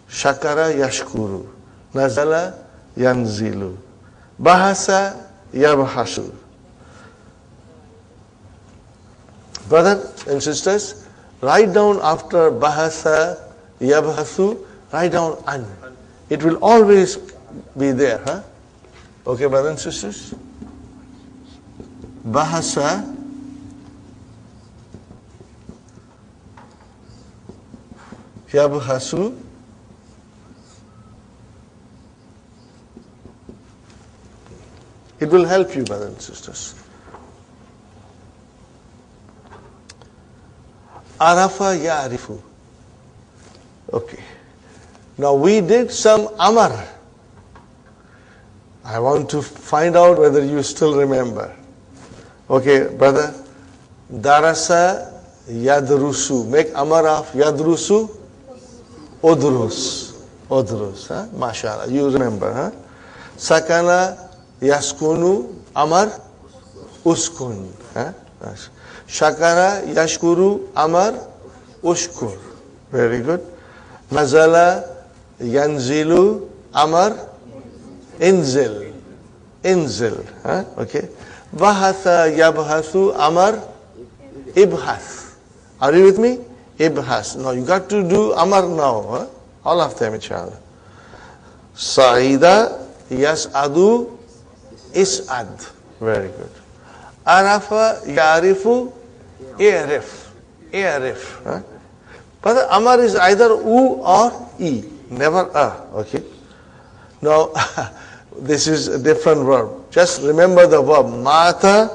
Shakara yashkuru. Nazala yanzilu. Bahasa yabhasu. Brothers and sisters, write down after bahasa yabhasu, write down an. It will always be there, huh? Okay, brothers and sisters? Bahasa yabhasu. It will help you, brothers and sisters. Arafa ya'rifu. Okay. Now we did some amar. I want to find out whether you still remember. Okay, brother. Darasa yadrusu. Make amar of yadrusu. Udrus. Udrus. Huh? MashaAllah. You remember, huh? Sakana yaskunu. Amar uskun. Huh? Shakara yashkuru. Amar ushkur. Very good. Nazala yanzilu. Amar inzil. Inzil. Huh? Okay. Bahatha yabhasu. Amar ibhath. Are you with me? Ibhas. Now you got to do amar now. Huh? All of them, inshallah. Sa'ida yas'adu is'ad. Very good. Arafa ya'rifu i'rif. I'rif. Huh? But the amar is either u or e. Never a. Okay. Now, this is a different verb. Just remember the verb. Mata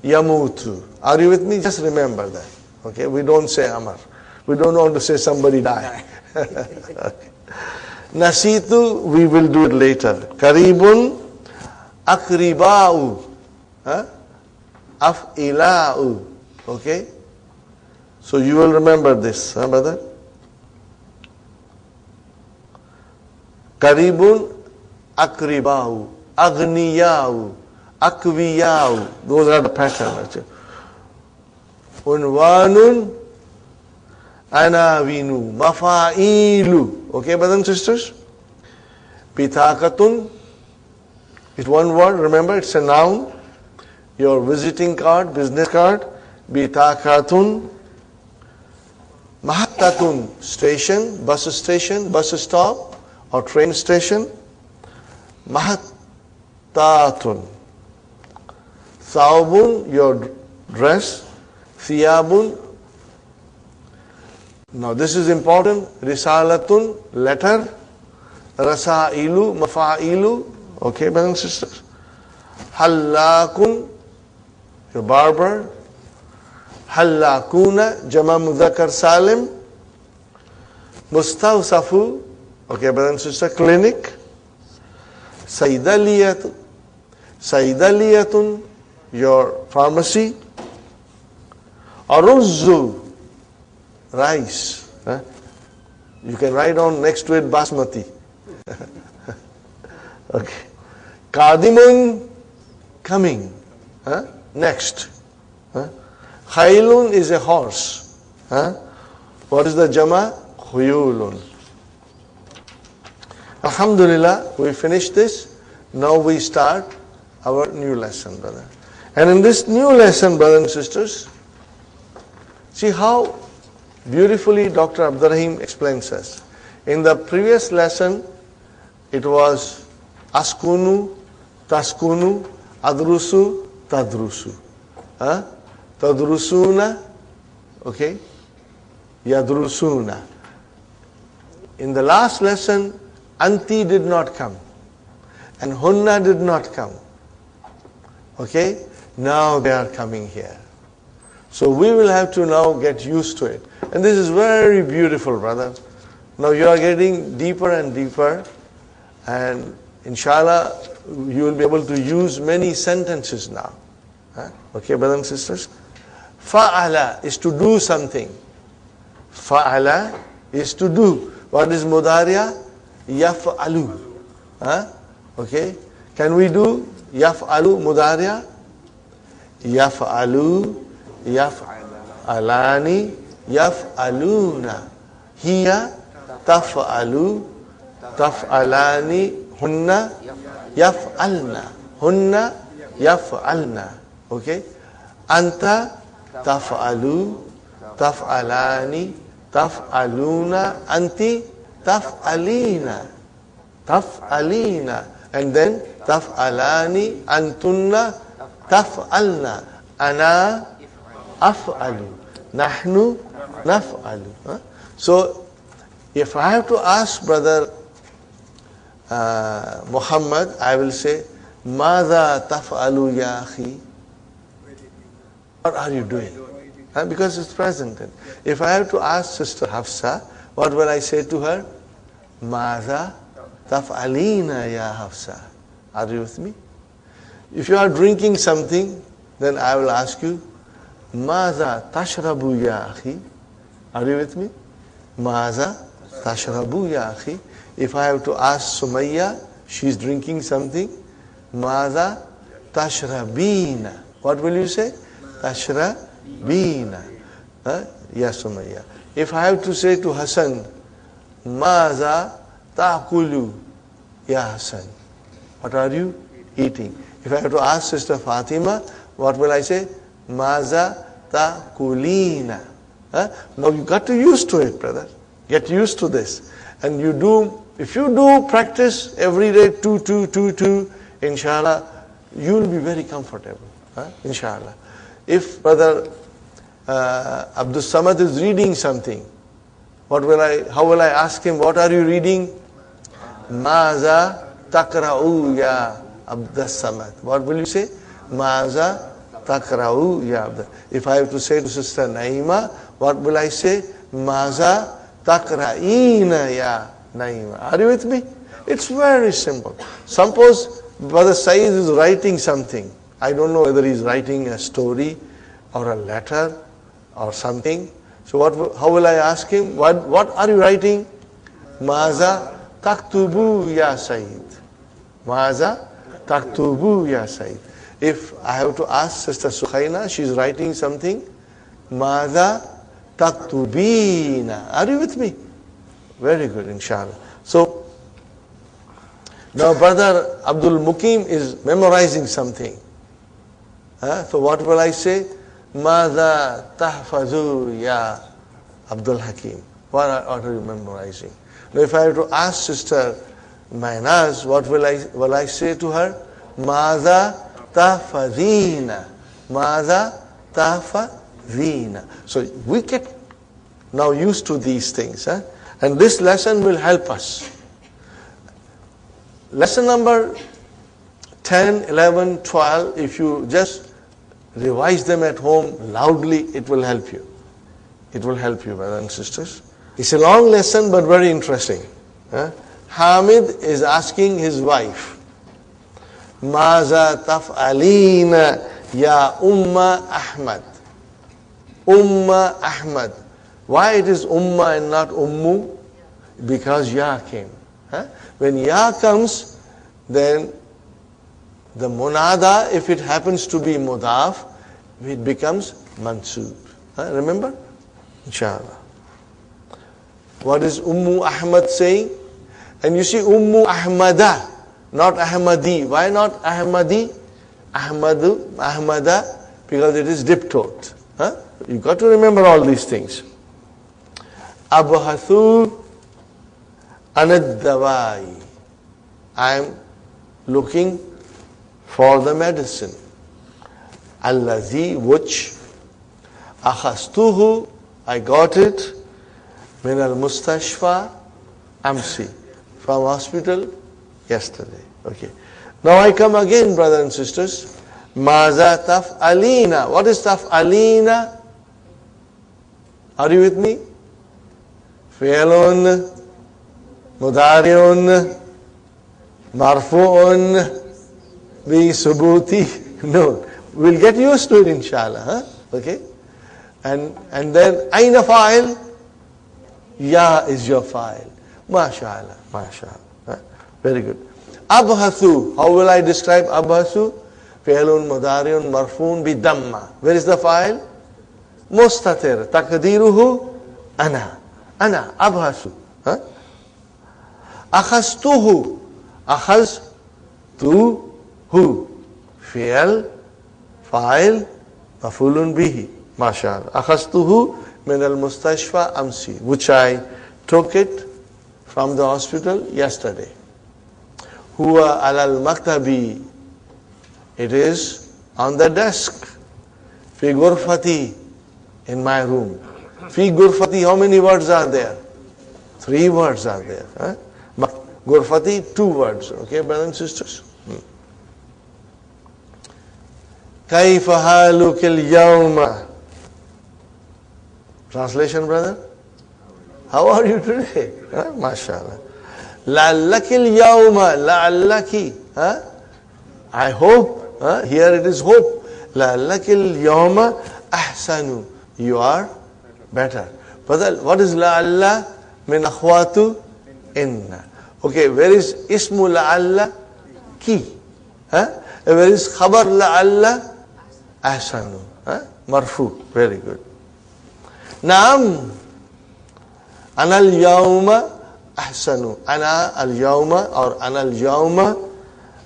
yamutu. Are you with me? Just remember that. Okay. We don't say amar. We don't want to say somebody die. Okay. Nasitu, we will do it later. Karibun akriba'u. Huh? Af'ila'u. Okay. So you will remember this, huh, brother? Karibun akriba'u. Aghniya'u. Akwiya'u. Those are the patterns. Unwanun anawinu. Mafa'ilu. Okay, brothers and sisters? Pitakatun. It's one word, remember, it's a noun. Your visiting card, business card. Bitakatun. Mahattatun, station, bus stop, or train station. Mahattatun. Thawbun, your dress. Thiyabun. Now this is important. Risalatun, letter. Rasailu, mafa'ilu. Okay, brothers and sisters. Hallakun, your barber. Hallakuna, jama mudhakkar salim. Mustawsafu, okay, brother and sister, clinic. Saidaliyatun, your pharmacy. Aruzzu, rice. Huh? You can write on next to it basmati. Okay. Kadimun, coming. Huh? Next. Huh? Khailun is a horse. Huh? What is the jama? Khuyulun. Alhamdulillah, we finished this. Now we start our new lesson, brother. And in this new lesson, brothers and sisters, see how beautifully Dr. Abdurrahim explains us. In the previous lesson, it was askunu, taskunu, adrusu, tadrusu. Huh? Tadrusuna, okay, yadrusuna. In the last lesson, anti did not come, and hunna did not come. Okay, now they are coming here. So we will have to now get used to it. And this is very beautiful, brother. Now you are getting deeper and deeper, and inshallah, you will be able to use many sentences now. Huh? Okay, brothers and sisters? Fa'ala is to do something. Fa'ala is to do. What is mudariya? Yaf'alu. Huh? Okay? Can we do yaf'alu mudariya? Yaf'alu, yaf'alani, yaf'aluna. Hiya taf'alu, taf'alani, hunna, yaf'alna, hunna, yaf'alna. Okay? Anta, taf'alu, taf'alani, taf'aluna, anti, taf'alina, taf'alina. And then taf'alani, antunna, taf'alna, ana, af'alu, nahnu, naf'alu. So, if I have to ask brother Muhammad, I will say, Mada taf'alu ya akhi? What are you doing? Because it's present tense. If I have to ask Sister Hafsa, what will I say to her? Mada taf'alina ya Hafsa. Are you with me? If you are drinking something, then I will ask you, Mada tashrabu ya akhi? Are you with me? Mada tashrabu ya akhi? If I have to ask Sumayya, she is drinking something, Mada tashrabina? What will you say? Tashrabina. Ya Sumayya. If I have to say to Hassan, Mada ta'kulu ya Hassan? What are you eating? If I have to ask Sister Fatima, what will I say? Mada ta'kulina? Now you got to used to it, brother. Get used to this. And you do, if you do practice every day, 2, inshallah, you will be very comfortable. Inshallah. If brother Abdul Samad is reading something, how will I ask him, what are you reading? Maza takra'u ya Abdul Samad. What will you say? Maza takra'u ya Abdul. If I have to say to Sister Naima, what will I say? Maza takra'ina ya Naima. Are you with me? It's very simple. Suppose Brother Saeed is writing something. I don't know whether he's writing a story or a letter or something. So how will I ask him? What are you writing? Maza taktubu ya Saeed. Maza taktubu ya Saeed. If I have to ask Sister Sukhaina, she's writing something. Maza taktubina. Are you with me? Very good, inshallah. So, now brother Abdul Mukim is memorizing something. So what will I say? Mada tahfazu ya Abdul Hakim. What are you memorizing? Now if I have to ask Sister Mainaz, what will I say to her? Mada tahfazina. Mada tahfazina. So we get now used to these things. And this lesson will help us. Lesson number 10, 11, 12, if you just revise them at home loudly, it will help you. It will help you, brothers and sisters. It's a long lesson but very interesting. Hamid is asking his wife, Maza taf'alina ya Umma Ahmad. Umma Ahmad. Why it is Umma and not Ummu? Because Ya came. When Ya comes, then the munada, if it happens to be mudaf, it becomes mansub. Remember? Inshallah. What is Ummu Ahmad saying? And you see Ummu Ahmada, not Ahmadi. Why not Ahmadi? Ahmada, because it is diptote. You got to remember all these things. Abhathu anad dawai. I am looking for the medicine. Allazi, which akhastuhu, I got it, min al mustashfa amsi, from hospital yesterday. Okay. Now I come again, brothers and sisters. Maza taf'alina. What is taf'alina? Are you with me? Fi'lun, mudari'un, marfu'un, bi subuti. No. We'll get used to it, inshallah. Okay? And then, aina fa'il? Ya is your fa'il. MashaAllah. MashaAllah. Very good. Abhathu. How will I describe abhathu? Fi'lun, mudari'un, marfu'un, bi damma. Where is the fa'il? Mustatir. Taqdiruhu, ana. Ana. Abhathu. Huh? Akhastuhu. Akhaztuhu. Fi'al, fa'il, maf'ulun bihi. Mashallah. Akhastuhu min al-mustashfa amsi, which I took it from the hospital yesterday. Huwa alal maktabi. It is on the desk. Fi ghurfati, in my room. Fi ghurfati, how many words are there? 3 words are there. Huh? Ghurfati, 2 words. Okay, brothers and sisters? Kayfa haluka al-yawma. Translation, brother? How are you today? Huh? MashaAllah. La'allaki al-yawma. La'allaki. Huh? I hope. Huh? Here it is hope. La'allaki al-yawma ahsanu. You are better. Brother, what is la'alla? Min akhwatu inna. Okay, where is ismu la'alla? Ki. Huh? Where is khabar la'alla? Ahsanu. Huh? Marfu. Very good. Naam. Ana al-yawma ahsanu. Ana al-yawma or ana al-yawma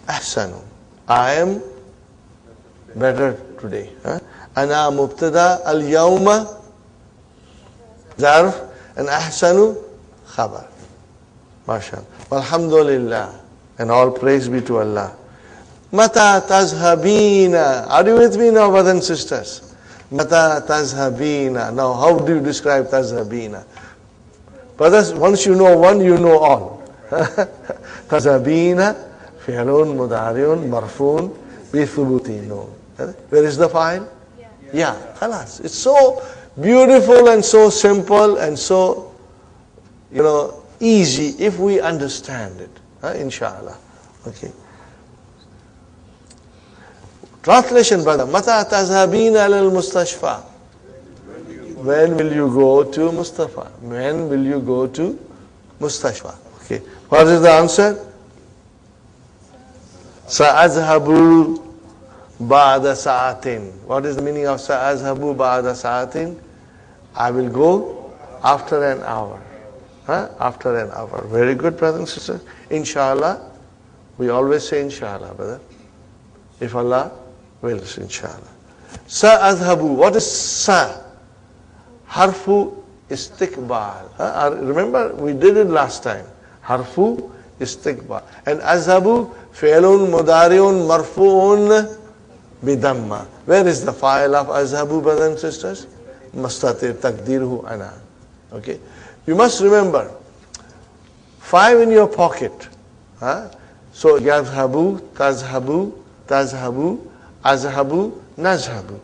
ahsanu. I am better today. Huh? Ana mubtada al-yawma zarf and ahsanu khabar. MashaAllah. Alhamdulillah. And all praise be to Allah. Mata tazhabina. Are you with me now, brothers and sisters? Mata tazhabina. Now, how do you describe tazhabina? Brothers, once you know one, you know all. Tazhabina, fi'lun, mudari'un, marfun, bi thubuti nun. Where is the file? Yeah, khalas. It's so beautiful and so simple and so, easy if we understand it. Inshallah. Okay. Translation, brother. Mata tazhabina al-mustashfa. When will you go to Mustafa? When will you go to Mustashfa? Okay. What is the answer? Sa'azhabu ba'da sa'atin. What is the meaning of sa'azhabu ba'da sa'atin? I will go after an hour. After an hour. Very good, brothers and sisters. Inshallah. We always say inshallah, brother. If Allah wills, inshallah. Sa'azhabu. What is sa? Harfu istiqbal. Remember, we did it last time. Harfu istiqbal. And azhabu, fi'lun mudari'un marfu'un bidamma. Where is the file of azhabu, brothers and sisters? Mustatir taqdirhu ana. Okay. You must remember, 5 in your pocket. So, yadhabu, tazhabu, azhabu, nazhabu.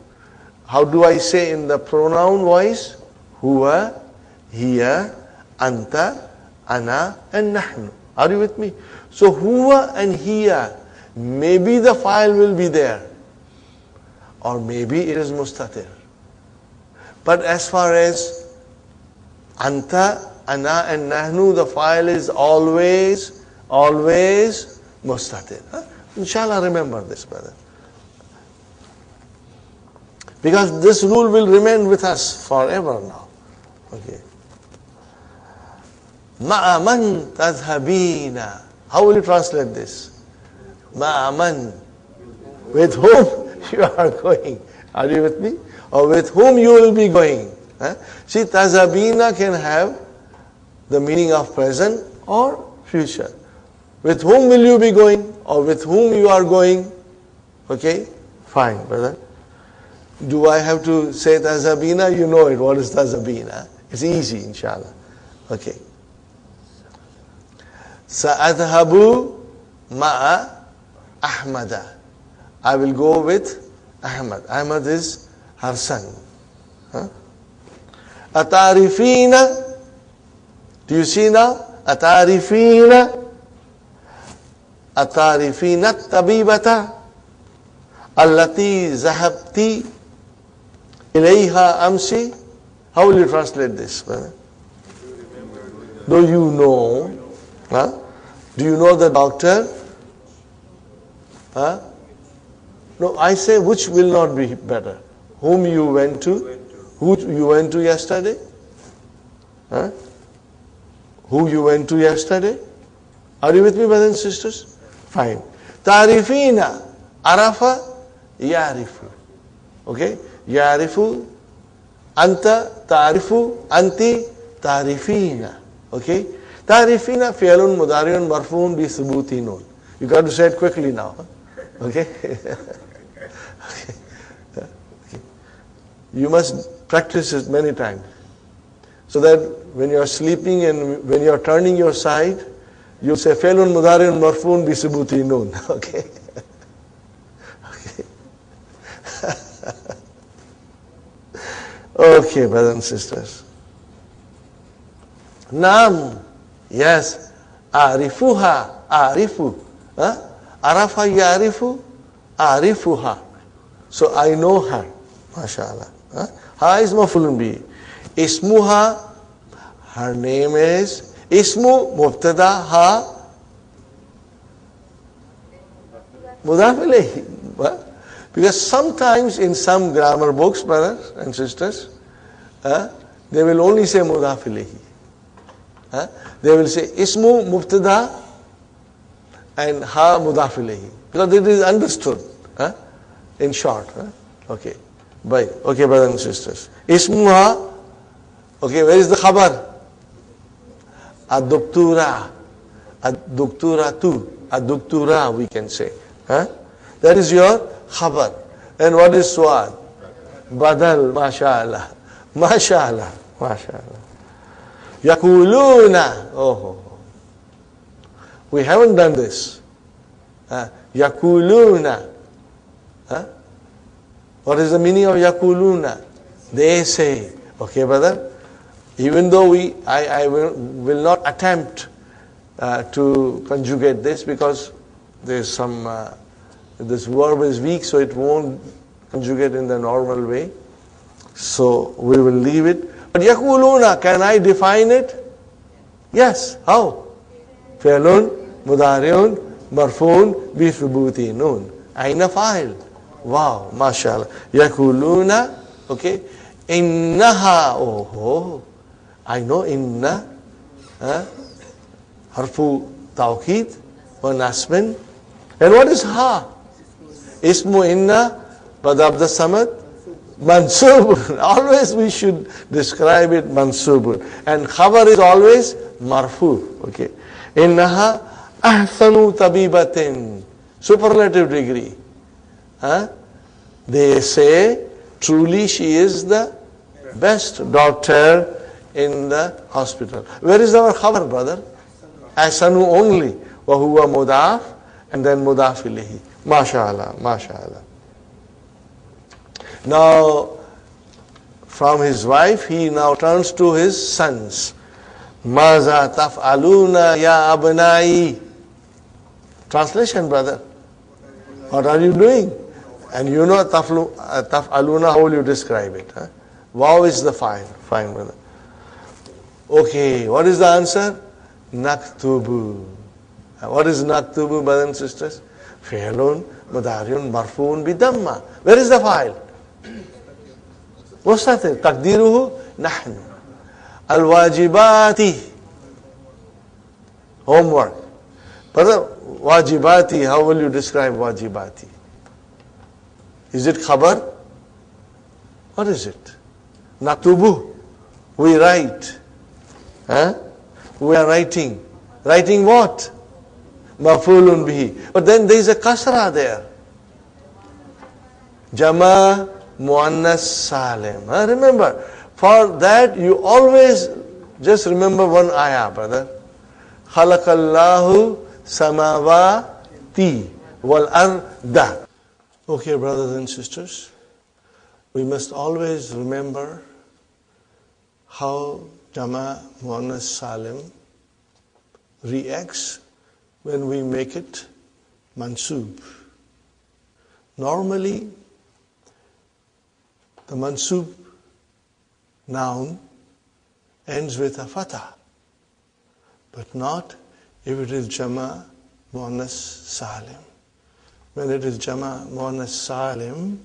How do I say in the pronoun voice? Huwa, hiya, anta, ana, and nahnu. Are you with me? So huwa and hiya, maybe the file will be there. Or maybe it is mustatir. But as far as anta, ana, and nahnu, the file is always mustatir. Inshallah, remember this, brother. Because this rule will remain with us forever now. Okay. Ma'aman tadhabina. How will you translate this? Ma'aman. With whom you are going. Are you with me? Or with whom you will be going. See, tadhabina can have the meaning of present or future. With whom will you be going? Or with whom you are going? Okay? Fine, brother. Do I have to say tazabina? You know it. What is tazabina? It's easy, inshallah. Okay. Sa'adhabu ma'a Ahmada. I will go with Ahmad. Ahmad is her son. Atarifina. Do you see now? Atarifina. Atarifina tabibata. Allati zahabti ilayha amsi. How will you translate this, brother? Do you know? Do you know the doctor? No, I say which will not be better. Whom you went to? Who you went to yesterday? who you went to yesterday. Are you with me, brothers and sisters? Fine. Tarifina, arafa, yarifu. Okay? Yarifu, anta, tarifu, anti, tarifina. Okay? Tarifina, fi'lun mudari'un marfu'un bi thubuti nun. You got to say it quickly now. Okay? Okay. You must practice it many times. So that when you are sleeping and when you are turning your side, you say fi'lun mudari'un marfu'un bi thubuti nun. Okay? Okay, brothers and sisters. Naam. Yes. Arifuha. Arifu. Arafa yarifu. Arifuha. So I know her. MashaAllah. Ha is maf'ulun bihi. Ismuha. Her name is. Ismu mubtada ha. Mudaf ilayhi. Because sometimes in some grammar books, brothers and sisters, they will only say mudaf ilayhi. They will say ismu mubtada and ha mudaf ilayhi. Because it is understood. In short. Okay. Bye. Okay, brothers and sisters. Ismuha. Okay, where is the khabar? Ad-doktura. Ad-doktura tu. Ad-doktura we can say. That is your khabar. And what is su'al? Badal. MashaAllah. MashaAllah. MashaAllah. Yakuluna. Oh. We haven't done this. Yakuluna. What is the meaning of yakuluna? They say. Okay, brother? Even though I will not attempt to conjugate this because there's some, this verb is weak, so it won't conjugate in the normal way. So we will leave it. But yakuluna, can I define it? Yes. How? Fi'lun, mudari'un, marfu'un, bi thubuti nun. Aina fa'il. Wow, mashallah. Yakuluna, okay. Innaha, oh, I know inna, harfu tawqid wa nasbin. And what is ha? Ismu inna, badabda samad, mansub. Always we should describe it mansub. And khabar is always marfu, okay. Innaha ahsanu tabibatin, superlative degree. They say, truly she is the best doctor in the hospital. Where is our khabar, brother? Ahsanu only. Wa huwa mudaf and then mudaf ilayhi. MashaAllah, MashaAllah. Now, from his wife, he now turns to his sons. Maza taf'aluna ya abnai. Translation, brother. What are you doing? And you know taf'aluna, how will you describe it? Wow is the fine. Fine, brother. Okay, what is the answer? Naktubu. What is naktubu, brothers and sisters? Fi'lun, mudari'un, marfu'un, bidamma. Where is the file? What's that? Taqdiruhu, nahnu. Al-wajibati. Homework. Brother, wajibati, how will you describe wajibati? Is it khabar? What is it? Naktubu. We write. We are writing. Writing what? Maf'ulun bihi. But then there is a kasra there. Jama muannas salim. Remember, for that you always just remember one ayah, brother. Khalaqallahu samawati wal arda. Okay, brothers and sisters, we must always remember how Jama Muannas Salim reacts when we make it mansub. Normally, the mansub noun ends with a fatah, but not if it is Jama Muannas Salim. When it is Jama Muannas Salim,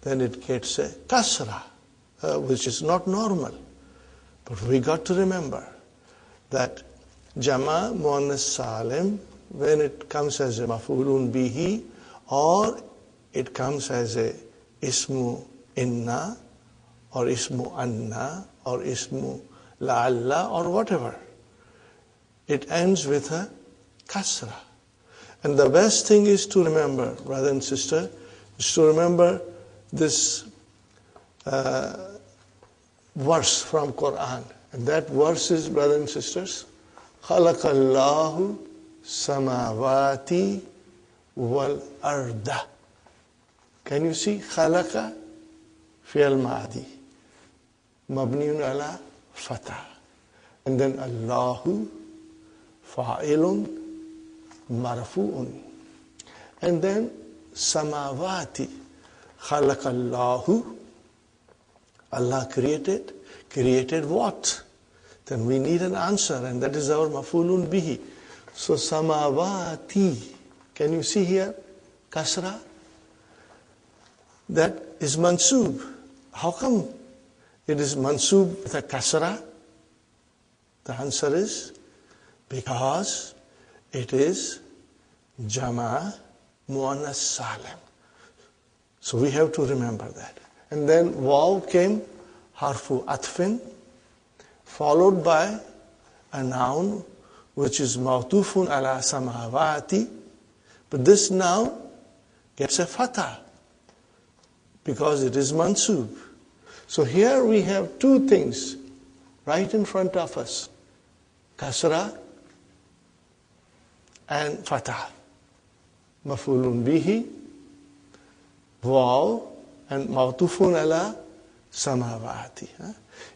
then it gets a kasra, which is not normal. But we got to remember, that Jama Muannas Salim, when it comes as a Maf'ulun Bihi, or it comes as a Ismu Inna, or Ismu Anna, or Ismu La'alla, or whatever, it ends with a Kasra. And the best thing is to remember, brother and sister, is to remember this verse from Quran. And that verse is, brothers and sisters, Khalaqallahu samawati wal arda. Can you see? Khalaqa fi'al ma'adi. Mabniun ala fatah. And then Allahu fa'ilun marfu'un. And then samawati. Khalaqallahu. Allah created. Created what? Then we need an answer, and that is our maf'ulun bihi. So samawati. Can you see here? Kasra. That is mansub. How come it is mansub with a kasra? The answer is because it is Jama Muannas Salim. So we have to remember that. And then waw came, harfu atfin, followed by a noun which is mawtufun ala samawati. But this noun gets a fatah because it is mansub. So here we have two things right in front of us. Kasra and fatah. Maf'ulun bihi, waw, and mawtufun ala samawati.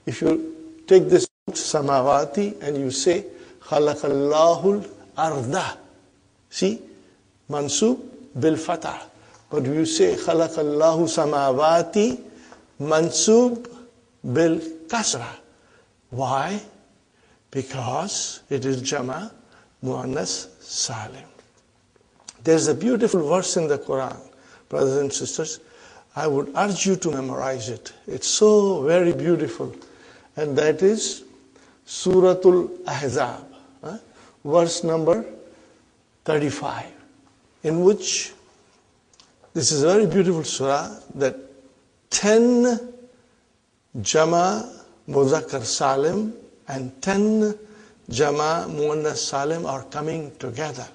If you take this samawati and you say khalaqallahu arda, see, mansub bil fatah. But you say khalaqallahu samawati, mansub bil kasra. Why? Because it is Jama Muannas Salim. There's a beautiful verse in the Quran, brothers and sisters. I would urge you to memorize it. It's so very beautiful. And that is Suratul Ahzab, verse number 35, in which this is a very beautiful surah that 10 Jama Muzakkar Salim and 10 Jama Muannas Salim are coming together.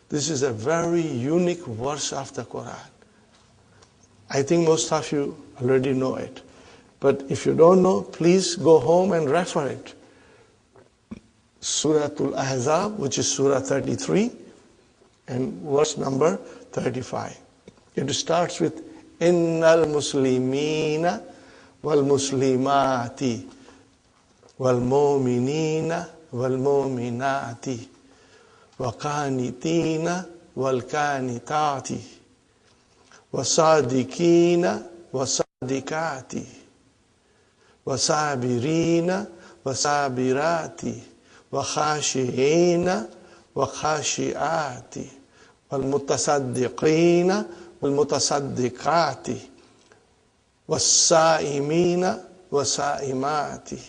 This is a very unique verse of the Quran. I think most of you already know it. But if you don't know, please go home and refer it. Suratul Ahzab, which is Surah 33, and verse number 35. It starts with Innal Muslimina wal Muslimati wal Mu'minina wal Mu'minati wa Qanitina wal Qanitati wa Sadiqina wa Sadiqati wa Sabirina wa Sabirati wa Khashi'ina wa Khashi'ati wal Mutasaddiqina wal Mutasaddiqati was Sa'imina wa Sa'imati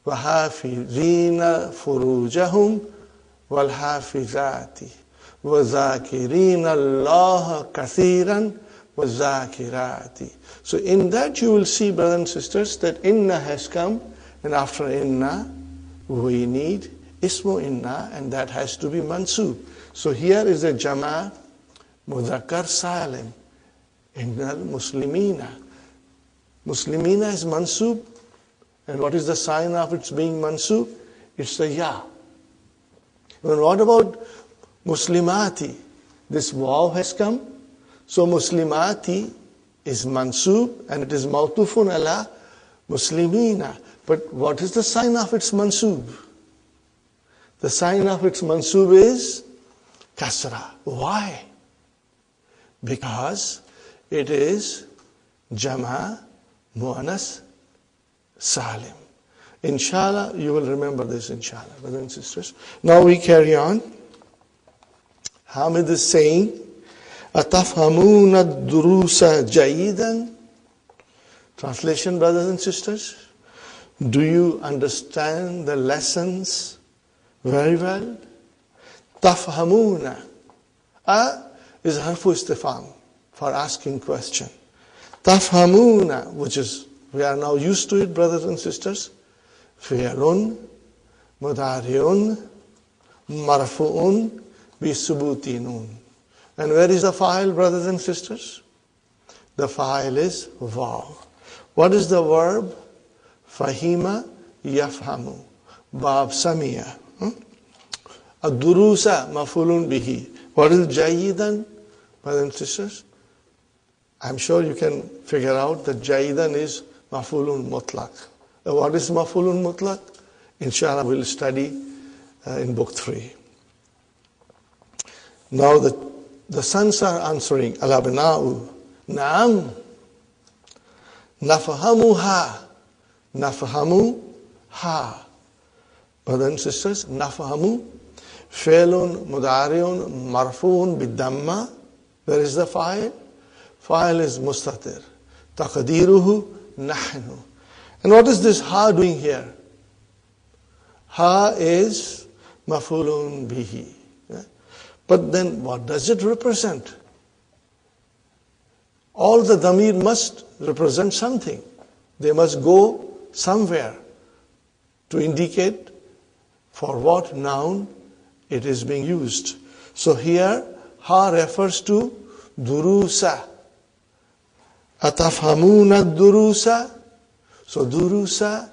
wa Hafizina furujahum wal Hafizati wa Zakirina Allah kathiran wa Zakirati. So in that you will see, brothers and sisters, that Inna has come, and after Inna we need Ismu Inna, and that has to be mansub. So here is a Jama Mudhakkar Salim, Innal Muslimina. Muslimina is mansub, and what is the sign of its being mansub? It's a ya. And what about Muslimati? This waw has come, so Muslimati is mansub, and it is mawtufun ala Muslimina. But what is the sign of its mansub? The sign of its mansub is kasra. Why? Because it is Jama Muannas Salim. Inshallah, you will remember this, inshallah, brothers and sisters. Now we carry on. Hamid is saying, Atafhamuna ad-durusa jayidan. Translation, brothers and sisters. Do you understand the lessons Very well. Tafhamuna. Is harfu istifham, for asking question. Tafhamuna, which is, we are now used to it, brothers and sisters. Fi'lun, mudari'un, marfu'un, bisubuti nun. And where is the fa'il, brothers and sisters? The fa'il is vaw. What is the verb? Fahima yafhamu. Bab samiya. Ad-durusa mafulun bihi. What is jayidan, brothers and sisters? I'm sure you can figure out that jayidan is mafulun mutlaq. What is mafulun mutlaq? Inshallah, we'll study in book 3. Now the sons are answering, al-abna'u, na'am, nafahamuha, nafahamuha. Brothers and sisters, nafahamu, fi'lun mudari'un marfu'un bid-damma. Where is the fa'il? Fa'il is mustatir. Taqdiruhu nahnu. And what is this ha doing here? Ha is mafulun bihi. But then what does it represent? All the damir must represent something. They must go somewhere to indicate for what noun it is being used. So here, ha refers to durusa. Atafhamuna durusa. So durusa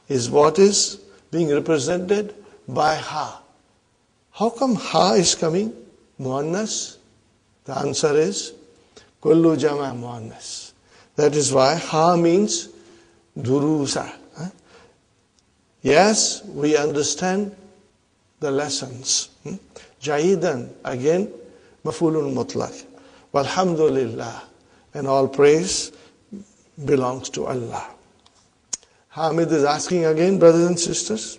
is what is being represented by ha. How come ha is coming? Muannas? The answer is kullu jama muannas. That is why ha means durusa. Yes, we understand the lessons. Jayidan, again, mafulun mutlaq. Walhamdulillah. And all praise belongs to Allah. Hamid is asking again, brothers and sisters.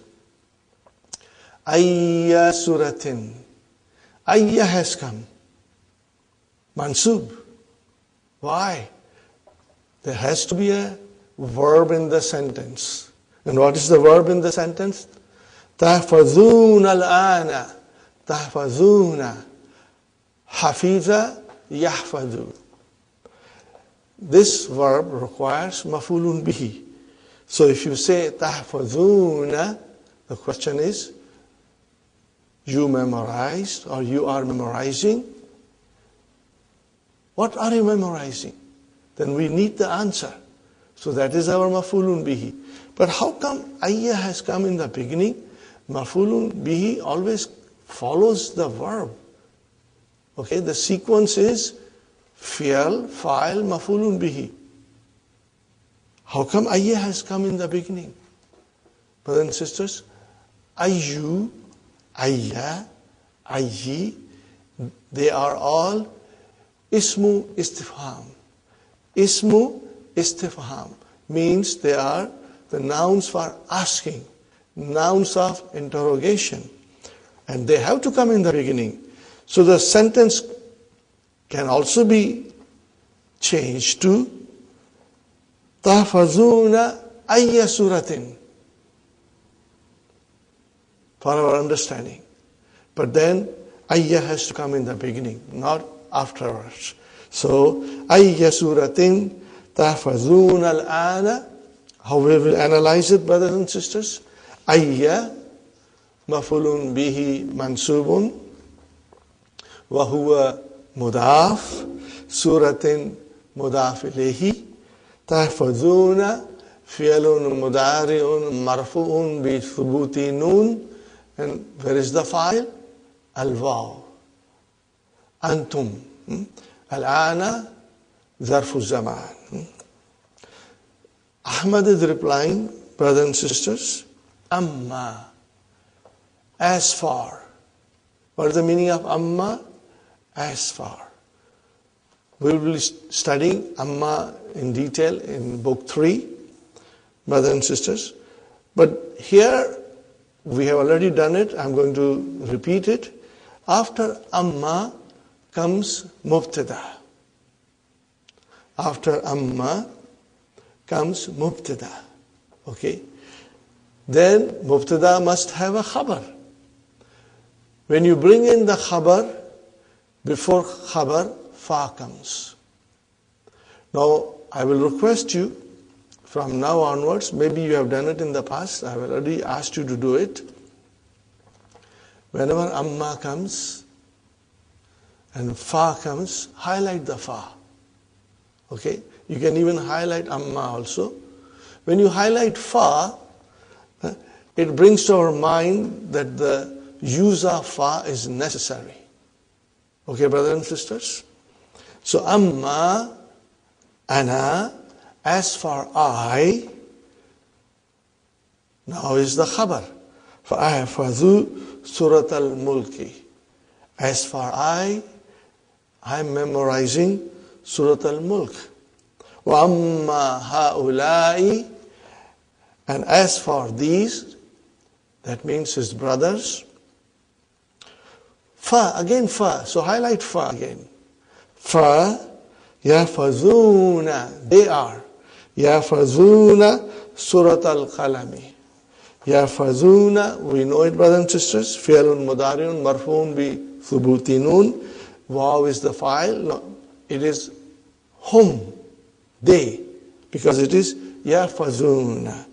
Ayya suratin. Ayya has come. Mansub. Why? There has to be a verb in the sentence. And what is the verb in the sentence? Tahfazun al-ana. Tahfazuna. Hafiza yahfadu. This verb requires mafulun bihi. So if you say tahfazuna, the question is, you memorized or you are memorizing? What are you memorizing? Then we need the answer. So that is our mafulun bihi. But how come ayya has come in the beginning? Mafulun bihi always follows the verb. Okay, the sequence is fi'al, fa'il, mafulun bihi. How come ayya has come in the beginning? Brothers and sisters, ayyu, ayya, ayyi, they are all ismu istifham. Ismu istifham means they are the nouns for asking, nouns of interrogation. And they have to come in the beginning. So the sentence can also be changed to tahfazuna ayya suratin, for our understanding. But then ayya has to come in the beginning, not afterwards. So ayya suratin tahfazuna al-ana. How we will analyze it, brothers and sisters? Ayya mafulun bihi mansubun wa huwa mudaf, suratin mudaf ilayhi, tahfazuna fi'lun mudari'un marfu'un bi thubuti nun. And where is the fa'il? Al-waw. Antum. Al-ana zarfu zaman. Ahmad is replying, brothers and sisters, amma, as for. What is the meaning of amma? As for. We will be studying amma in detail in book 3, brothers and sisters. But here, we have already done it. I'm going to repeat it. After amma comes mubtada. After amma comes mubtada. Okay? Then mubtada must have a khabar. When you bring in the khabar, before khabar, fa comes. Now, I will request you, from now onwards, maybe you have done it in the past, I have already asked you to do it. Whenever amma comes and fa comes, highlight the fa. Okay? You can even highlight amma also. When you highlight fa, it brings to our mind that the use of fa is necessary. Okay, brothers and sisters? So, amma, ana, as for I, now is the khabar. فَأَحْفَظُ surat al-mulki. As for I am memorizing surat al-mulk. وَأَمَّا هَؤُلَاءِ. And as for these, that means his brothers. Fa, again fa. So highlight fa again. Fa, yafazuna. They are. Yafazuna surat al-qalami. Yafazuna, we know it, brothers and sisters. Fi'lun mudari'un marfu'un bi thubuti nun. Waw is the file. No, it is hum. They. Because it is yafazuna.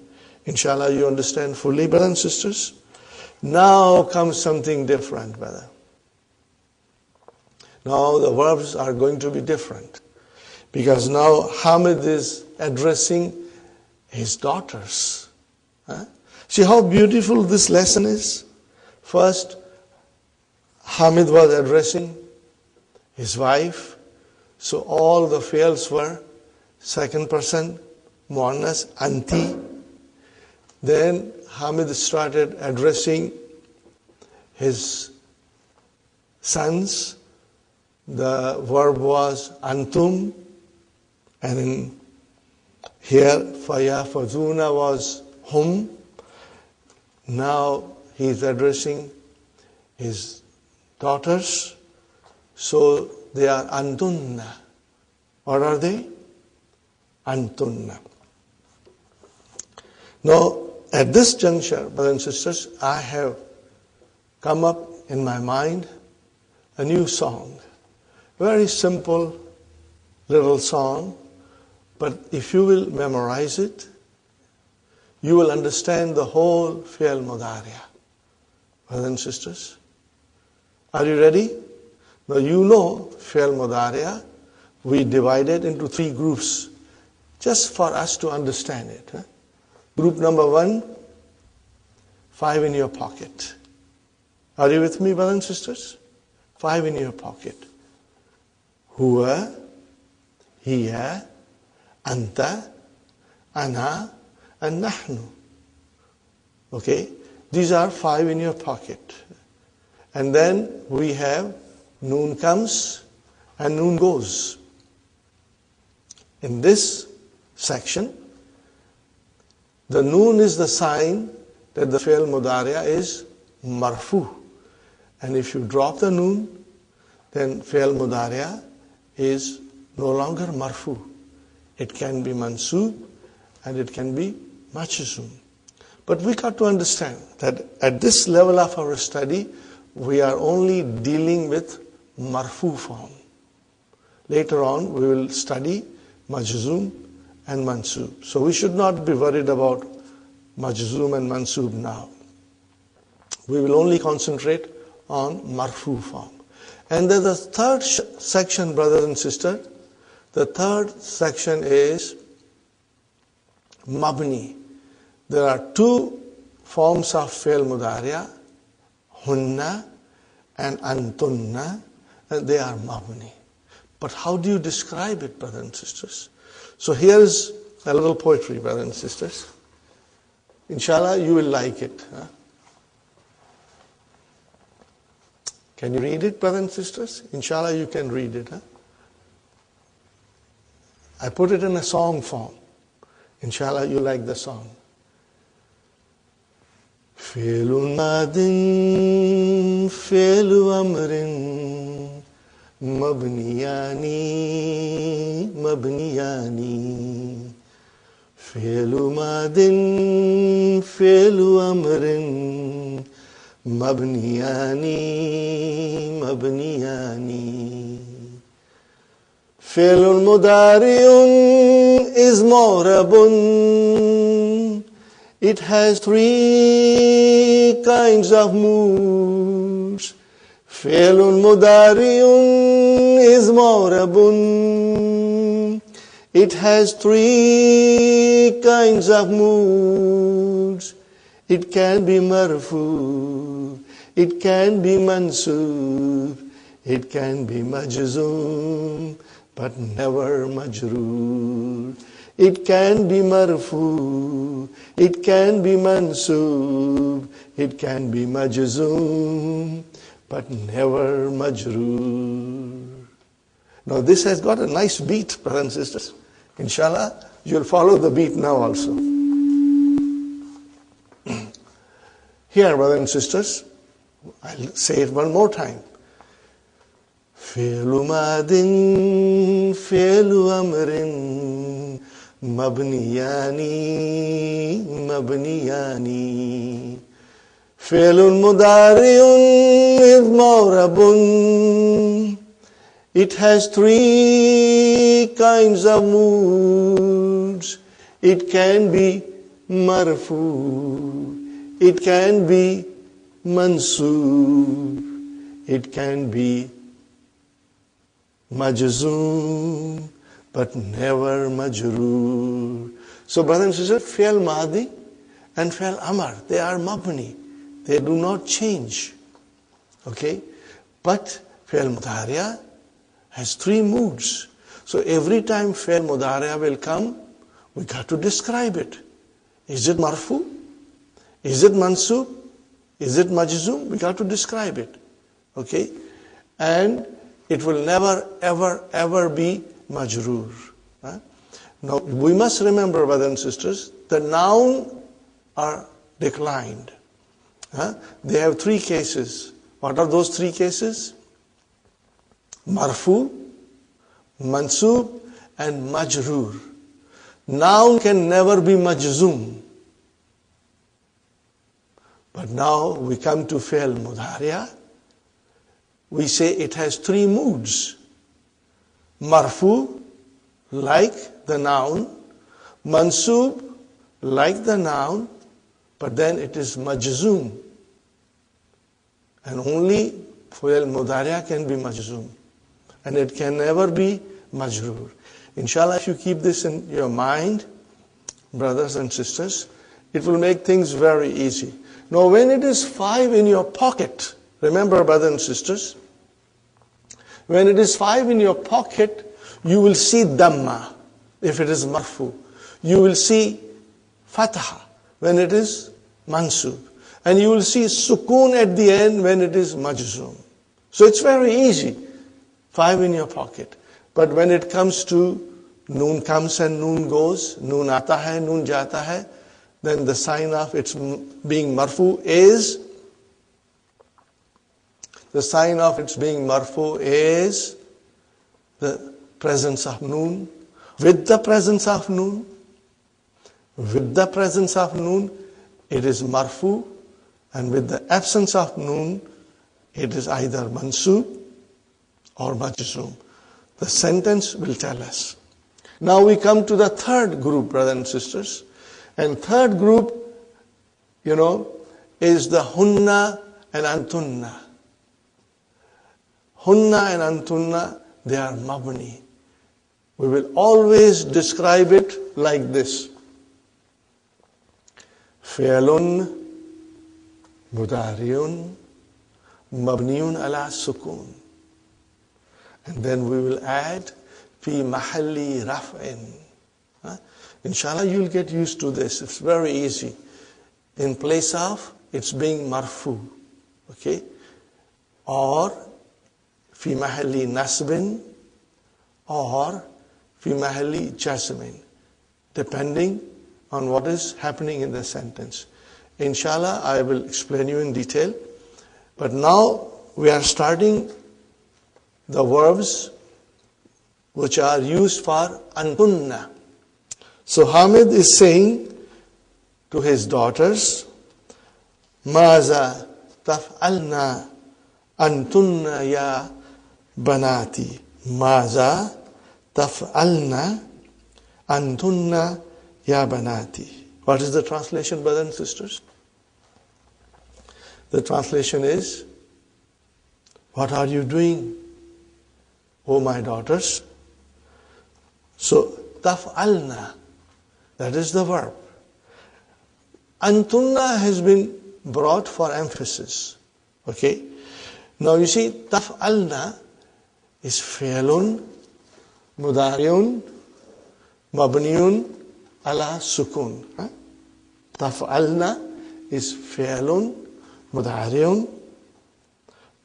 Inshallah, you understand fully, brothers and sisters. Now comes something different, brother. Now the verbs are going to be different. Because now Hamid is addressing his daughters. See how beautiful this lesson is? First, Hamid was addressing his wife. So all the fi'ls were second person, muannas, anti. Then Hamid started addressing his sons. The verb was antum, and in here fayafazuna was hum. Now he is addressing his daughters, so they are antunna. What are they? Antunna. Now, at this juncture, brothers and sisters, I have come up in my mind a new song. Very simple little song, but if you will memorize it, you will understand the whole fi'l mudari'a. Brothers and sisters, are you ready? Now you know fi'l mudari'a, we divide it into 3 groups, just for us to understand it. Group number 1, 5 in your pocket. Are you with me, brothers and sisters? 5 in your pocket. Huwa, hiya, anta, ana, and nahnu. Okay? These are 5 in your pocket. And then we have noon comes and noon goes. In this section, the noon is the sign that the fi'l mudari'a is marfu. And if you drop the noon, then fi'l mudari'a is no longer marfu. It can be mansub and it can be majzum. But we got to understand that at this level of our study, we are only dealing with marfu form. Later on, we will study majzum and mansub. So we should not be worried about majzum and mansub now. We will only concentrate on marfu form. And then the third section, brothers and sisters, the third section is mabni. There are 2 forms of fi'l mudari'a, hunna and antunna, and they are mabni. But how do you describe it, brothers and sisters? So here is a little poetry, brothers and sisters. Inshallah, you will like it. Can you read it, brothers and sisters? Inshallah, you can read it. I put it in a song form. Inshallah, you like the song. Fi'lun madin, fi'lu amrin, mabniyani, mabniyani. Fi'lu madin, fi'lu amrin, مبنيان مبنيان. فعل مضارع is معرب. It has three kinds of moods. فعل مضارع is معرب. It has three kinds of moods. It can be marfu, it can be mansub, it can be majzoom, but never majroor. It can be marfu, it can be mansub, it can be majzoom, but never majroor. Now this has got a nice beat, brothers and sisters. Inshallah, you'll follow the beat now also. Here, brothers and sisters, I'll say it one more time. فعل ماضٍ فعل أمر مبنيان مبنيان. فعل مضارع is معرب. It has three kinds of moods. It can be marfu, it can be mansub, it can be majzoom, but never majroor. So brothers and sisters, fi'al madi and fi'al amar, they are mabni. They do not change. Okay? But fi'al mudhariya has three moods. So every time fi'al mudhariya will come, we got to describe it. Is it marfu? Is it mansub? Is it majzoom? We got to describe it. Okay? And it will never, ever, ever be majroor. Huh? Now, we must remember, brothers and sisters, the noun are declined. Huh? They have three cases. What are those three cases? Marfu, mansub, and majroor. Noun can never be majzoom. But now we come to fi'al mudhariya. We say it has three moods. Marfu, like the noun. Mansub, like the noun. But then it is majzoom. And only fi'al mudhariya can be majzoom. And it can never be majroor. Inshallah, if you keep this in your mind, brothers and sisters, it will make things very easy. Now, when it is 5 in your pocket, remember, brothers and sisters, when it is 5 in your pocket, you will see dhamma, if it is marfu. You will see fatha, when it is mansub. And you will see sukoon at the end, when it is majzoom. So it's very easy. 5 in your pocket. But when it comes to noon comes and noon goes, noon aata hai, noon jata hai, then the sign of its being marfu is, the sign of its being marfu is the presence of noon. With the presence of noon, it is marfu, and with the absence of noon, it is either mansub or majzoom. The sentence will tell us. Now we come to the third group, brothers and sisters. And third group, is the hunna and antunna. Hunna and antunna, they are mabni. We will always describe it like this. Fi'lun mudari'un mabniun ala sukun. And then we will add fi mahalli raf'in. Inshallah, you'll get used to this. It's very easy. In place of it's being marfu, okay, or fi mahalli nasbin, or fi mahalli jasmin, depending on what is happening in the sentence. Inshallah, I will explain you in detail. But now we are starting the verbs which are used for antunna. So Hamid is saying to his daughters, Maza تفعلنا أنتن يا بناتي ماذا تفعلنا أنتن يا بناتي. What is the translation, brothers and sisters? The translation is, what are you doing, O my daughters? So, taf'alna, that is the verb. Antunna has been brought for emphasis. Okay? Now you see, taf'alna is fi'lun, mudari'un, mabniun, ala sukun. Taf'alna is fi'lun, mudari'un,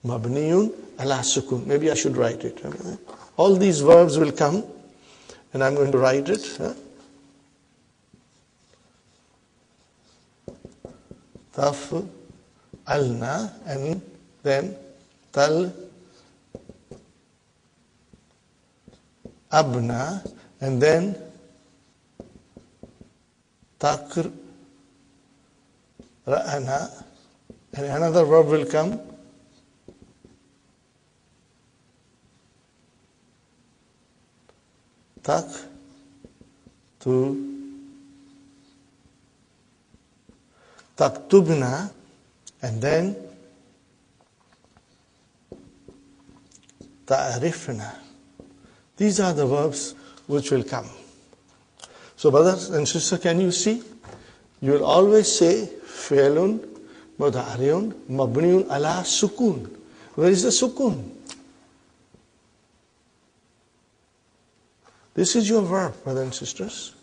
mabniun, ala sukun. Maybe I should write it. All these verbs will come, and I'm going to write it. Taf'alna, and then tal abna, and then takra'ana, and another verb will come, taktubna, and then ta'rifna. These are the verbs which will come. So brothers and sisters, can you see? You will always say fi'lun, mudari'un, mabniun ala sukun. Where is the sukun? This is your verb, brothers and sisters.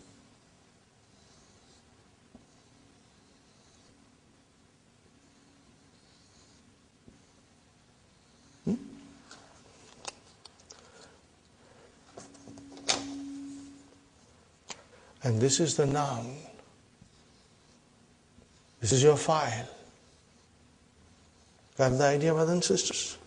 And this is the noun. This is your file. Got the idea, brothers and sisters?